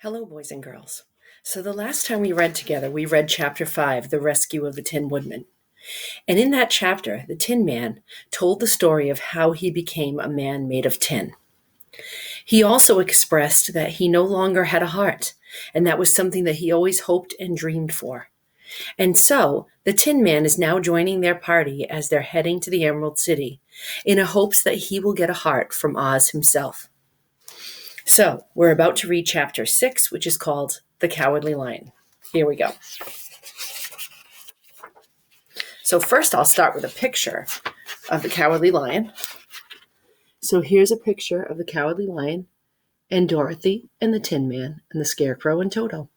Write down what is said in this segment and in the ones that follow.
Hello, boys and girls. So, the last time we read together, we read chapter 5, The Rescue of the Tin Woodman. And in that chapter, the Tin Man told the story of how he became a man made of tin. He also expressed that he no longer had a heart, and that was something that he always hoped and dreamed for. And so, the Tin Man is now joining their party as they're heading to the Emerald City in a hopes that he will get a heart from Oz himself. So, we're about to read chapter 6, which is called The Cowardly Lion. Here we go. So first I'll start with a picture of the Cowardly Lion. So here's a picture of the Cowardly Lion and Dorothy and the Tin Man and the Scarecrow and Toto.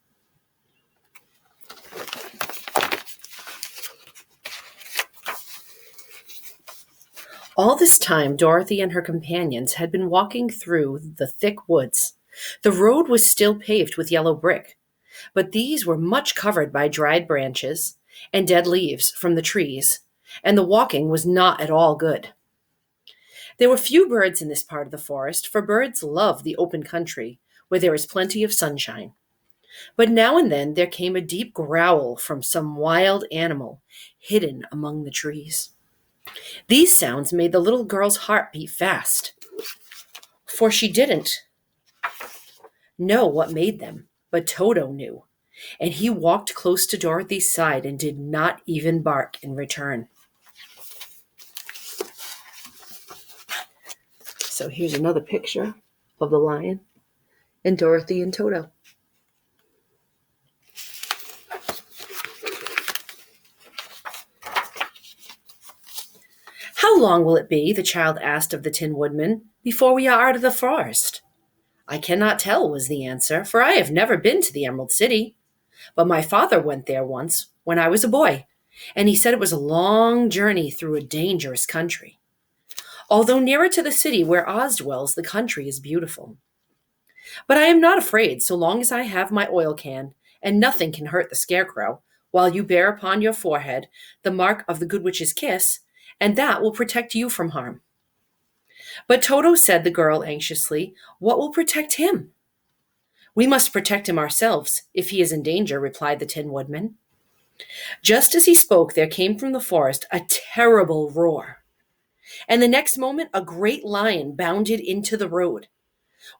All this time, Dorothy and her companions had been walking through the thick woods. The road was still paved with yellow brick, but these were much covered by dried branches and dead leaves from the trees, and the walking was not at all good. There were few birds in this part of the forest, for birds love the open country where there is plenty of sunshine. But now and then there came a deep growl from some wild animal hidden among the trees. These sounds made the little girl's heart beat fast, for she didn't know what made them, but Toto knew, and he walked close to Dorothy's side and did not even bark in return. So here's another picture of the lion and Dorothy and Toto. How long will it be, the child asked of the Tin Woodman, before we are out of the forest? I cannot tell, was the answer, for I have never been to the Emerald City. But my father went there once when I was a boy, and he said it was a long journey through a dangerous country. Although nearer to the city where Oz dwells, the country is beautiful. But I am not afraid so long as I have my oil can, and nothing can hurt the Scarecrow, while you bear upon your forehead the mark of the Good Witch's kiss, and that will protect you from harm. But Toto, said the girl anxiously, what will protect him? We must protect him ourselves, if he is in danger, replied the Tin Woodman. Just as he spoke, there came from the forest a terrible roar. And the next moment, a great lion bounded into the road.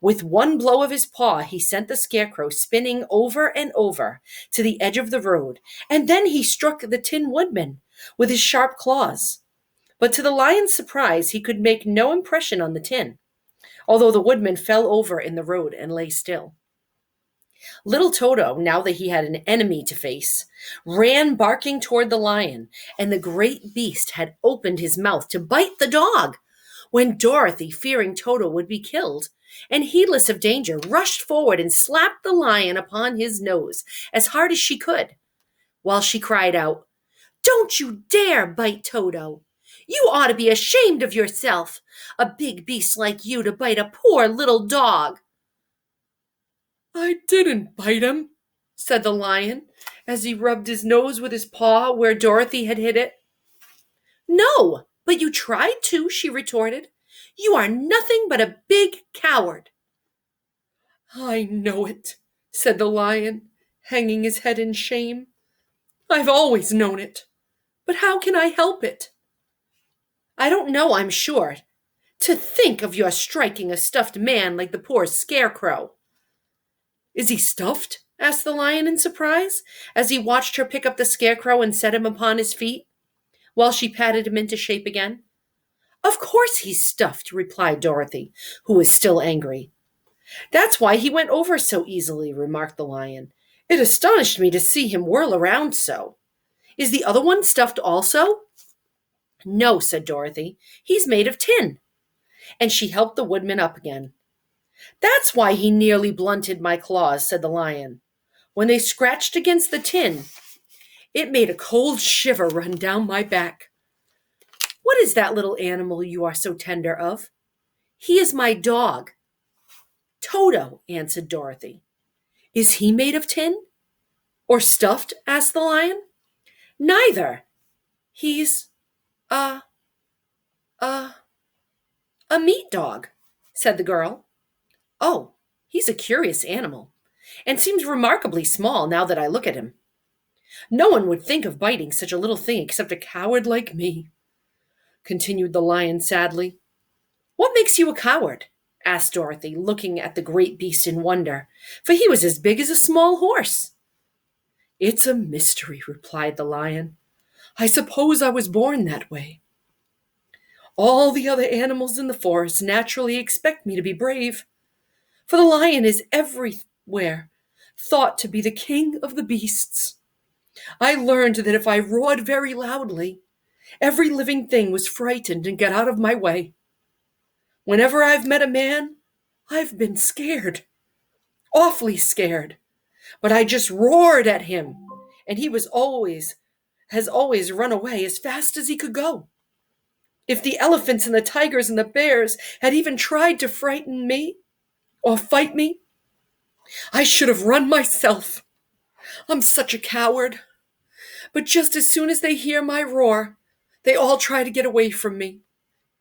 With one blow of his paw, he sent the Scarecrow spinning over and over to the edge of the road, and then he struck the Tin Woodman with his sharp claws. But to the lion's surprise, he could make no impression on the tin, although the woodman fell over in the road and lay still. Little Toto, now that he had an enemy to face, ran barking toward the lion, and the great beast had opened his mouth to bite the dog, when Dorothy, fearing Toto would be killed, and heedless of danger, rushed forward and slapped the lion upon his nose as hard as she could, while she cried out, Don't you dare bite Toto! You ought to be ashamed of yourself, a big beast like you to bite a poor little dog. I didn't bite him, said the lion, as he rubbed his nose with his paw where Dorothy had hit it. No, but you tried to, she retorted. You are nothing but a big coward. I know it, said the lion, hanging his head in shame. I've always known it, but how can I help it? I don't know, I'm sure. To think of your striking a stuffed man like the poor Scarecrow. Is he stuffed? Asked the lion in surprise, as he watched her pick up the Scarecrow and set him upon his feet, while she patted him into shape again. Of course he's stuffed, replied Dorothy, who was still angry. That's why he went over so easily, remarked the lion. It astonished me to see him whirl around so. Is the other one stuffed also? No, said Dorothy. He's made of tin. And she helped the woodman up again. That's why he nearly blunted my claws, said the lion. When they scratched against the tin, it made a cold shiver run down my back. What is that little animal you are so tender of? He is my dog. Toto, answered Dorothy. Is he made of tin? Or stuffed? Asked the lion. Neither. He's a, a, a meat dog, said the girl. Oh, he's a curious animal. and seems remarkably small now that I look at him. No one would think of biting such a little thing except a coward like me," continued the lion sadly. "What makes you a coward?" asked Dorothy, looking at the great beast in wonder, for he was as big as a small horse. "It's a mystery," replied the lion. "I suppose I was born that way. All the other animals in the forest naturally expect me to be brave, for the lion is everywhere thought to be the king of the beasts. I learned that if I roared very loudly, every living thing was frightened and got out of my way. Whenever I've met a man, I've been scared, awfully scared, but I just roared at him, and he has always run away as fast as he could go. If the elephants and the tigers and the bears had even tried to frighten me or fight me, I should have run myself. I'm such a coward. But just as soon as they hear my roar, they all try to get away from me.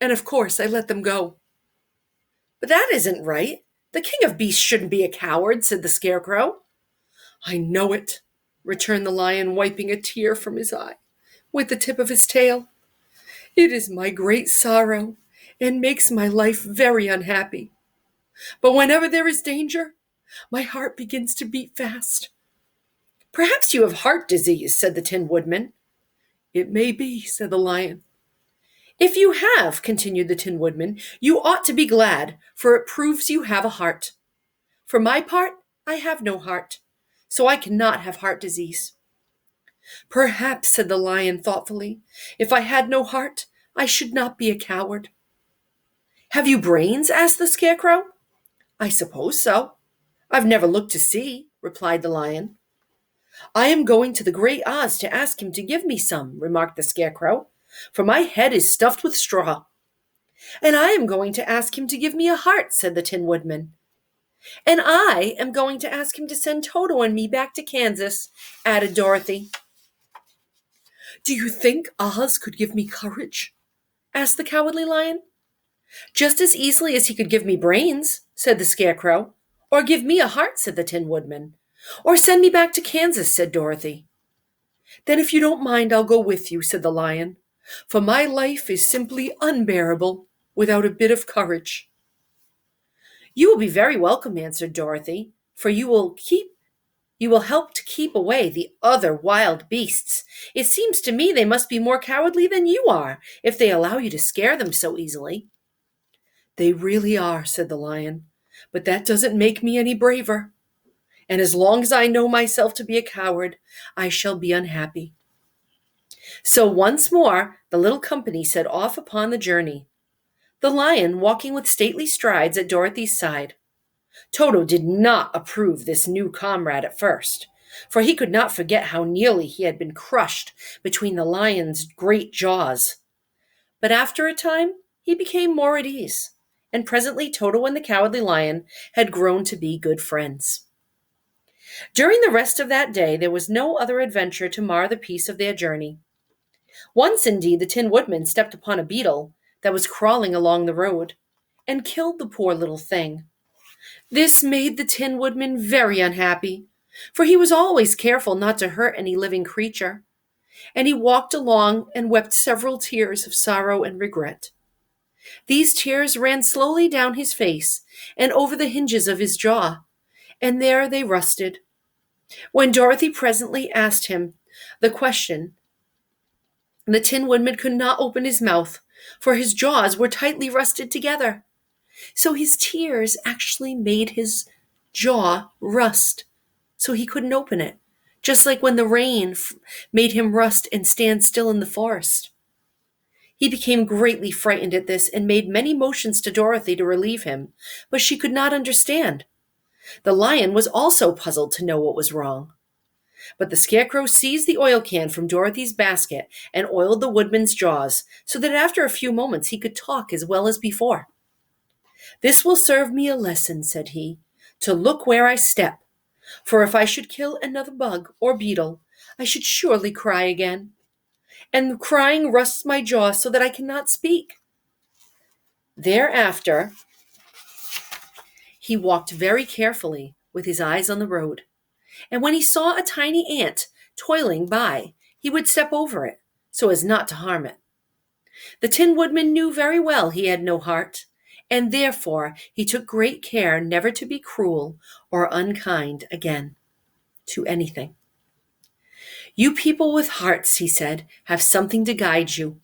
And of course, I let them go." "But that isn't right. The king of beasts shouldn't be a coward," said the Scarecrow. "I know it," returned the lion, wiping a tear from his eye with the tip of his tail. "It is my great sorrow and makes my life very unhappy. But whenever there is danger, my heart begins to beat fast." "Perhaps you have heart disease," said the Tin Woodman. "It may be," said the lion. "If you have," continued the Tin Woodman, "you ought to be glad, for it proves you have a heart. For my part, I have no heart, so I cannot have heart disease." "Perhaps," said the lion thoughtfully, "if I had no heart, I should not be a coward." "Have you brains?" asked the Scarecrow. "I suppose so. I've never looked to see," replied the lion. "I am going to the Great Oz to ask him to give me some," remarked the Scarecrow, "for my head is stuffed with straw." "And I am going to ask him to give me a heart," said the Tin Woodman. "And I am going to ask him to send Toto and me back to Kansas," added Dorothy. "Do you think Oz could give me courage?" asked the Cowardly Lion. "Just as easily as he could give me brains," said the Scarecrow. "Or give me a heart," said the Tin Woodman. "Or send me back to Kansas," said Dorothy. "Then if you don't mind, I'll go with you," said the lion, "for my life is simply unbearable without a bit of courage." "You will be very welcome," answered Dorothy, "for you will help to keep away the other wild beasts. It seems to me they must be more cowardly than you are, if they allow you to scare them so easily." "They really are," said the lion, "but that doesn't make me any braver. And as long as I know myself to be a coward, I shall be unhappy." So once more the little company set off upon the journey, the lion walking with stately strides at Dorothy's side. Toto did not approve this new comrade at first, for he could not forget how nearly he had been crushed between the lion's great jaws. But after a time, he became more at ease, and presently Toto and the Cowardly Lion had grown to be good friends. During the rest of that day, there was no other adventure to mar the peace of their journey. Once, indeed, the Tin Woodman stepped upon a beetle that was crawling along the road, and killed the poor little thing. This made the Tin Woodman very unhappy, for he was always careful not to hurt any living creature, and he walked along and wept several tears of sorrow and regret. These tears ran slowly down his face and over the hinges of his jaw, and there they rusted. When Dorothy presently asked him the question, the Tin Woodman could not open his mouth, for his jaws were tightly rusted together. So his tears actually made his jaw rust, so he couldn't open it, just like when the rain made him rust and stand still in the forest. He became greatly frightened at this and made many motions to Dorothy to relieve him, but she could not understand. The lion was also puzzled to know what was wrong. But the Scarecrow seized the oil can from Dorothy's basket and oiled the woodman's jaws, so that after a few moments he could talk as well as before. "This will serve me a lesson," said he, "to look where I step, for if I should kill another bug or beetle, I should surely cry again. And crying rusts my jaw so that I cannot speak." Thereafter, he walked very carefully, with his eyes on the road, and when he saw a tiny ant toiling by, he would step over it so as not to harm it. The Tin Woodman knew very well he had no heart, and therefore he took great care never to be cruel or unkind again to anything. You people with hearts, he said, have something to guide you,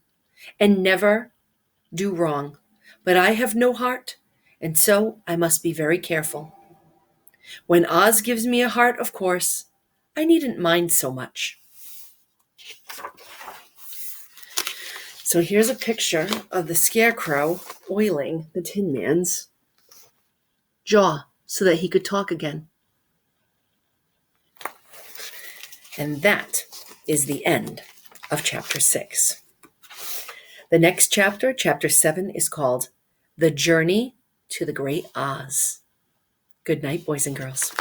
and never do wrong. But I have no heart, and so I must be very careful. When Oz gives me a heart, of course, I needn't mind so much. So here's a picture of the Scarecrow oiling the Tin Man's jaw so that he could talk again. And that is the end of chapter 6. The next chapter, chapter 7, is called The Journey to the Great Oz. Good night, boys and girls.